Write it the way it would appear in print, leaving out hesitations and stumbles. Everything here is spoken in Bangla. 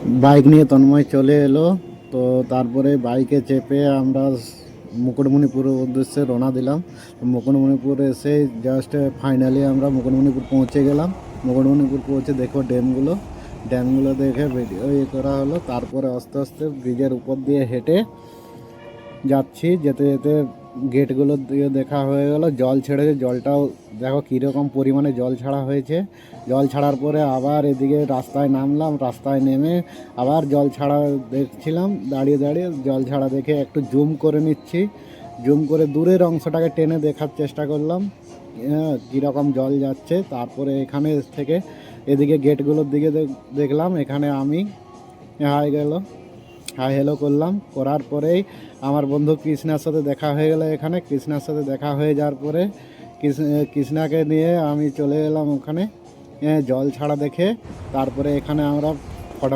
বাইক নিয়ে তন্ময় চলে এলো। তো তারপরে বাইকে চেপে আমরা মুকুটমণিপুরের উদ্দেশ্যে রওনা দিলাম। মুকুটমণিপুর এসে জাস্ট ফাইনালি আমরা মুকুটমণিপুর পৌঁছে গেলাম। মুকুটমণিপুর পৌঁছে দেখো ড্যামগুলো দেখে ভিডিও করা হলো। তারপরে আস্তে আস্তে ব্রিজের উপর দিয়ে হেঁটে যাচ্ছি। যেতে যেতে গেটগুলো দিয়ে দেখা হয়ে গেল। জল ছেড়েছে, জলটাও দেখো কীরকম পরিমাণে জল ছাড়া হয়েছে। জল ছাড়ার পরে আবার এদিকে রাস্তায় নামলাম। রাস্তায় নেমে আবার জল ছাড়া দেখছিলাম। দাঁড়িয়ে দাঁড়িয়ে জল ছাড়া দেখে একটু জুম করে নিচ্ছি। জুম করে দূরের অংশটাকে টেনে দেখার চেষ্টা করলাম কীরকম জল যাচ্ছে। তারপরে এখানে থেকে এদিকে গেটগুলোর দিকে দেখলাম। এখানে আমি হাই হ্যালো করলাম। করার পরেই আমার বন্ধু কৃষ্ণার সাথে দেখা হয়ে গেল। এখানে কৃষ্ণার সাথে দেখা হয়ে যাওয়ার পরে কৃষ্ণাকে নিয়ে আমি চলে এলাম ওখানে জল ছাড়া দেখে। তারপরে এখানে আমরা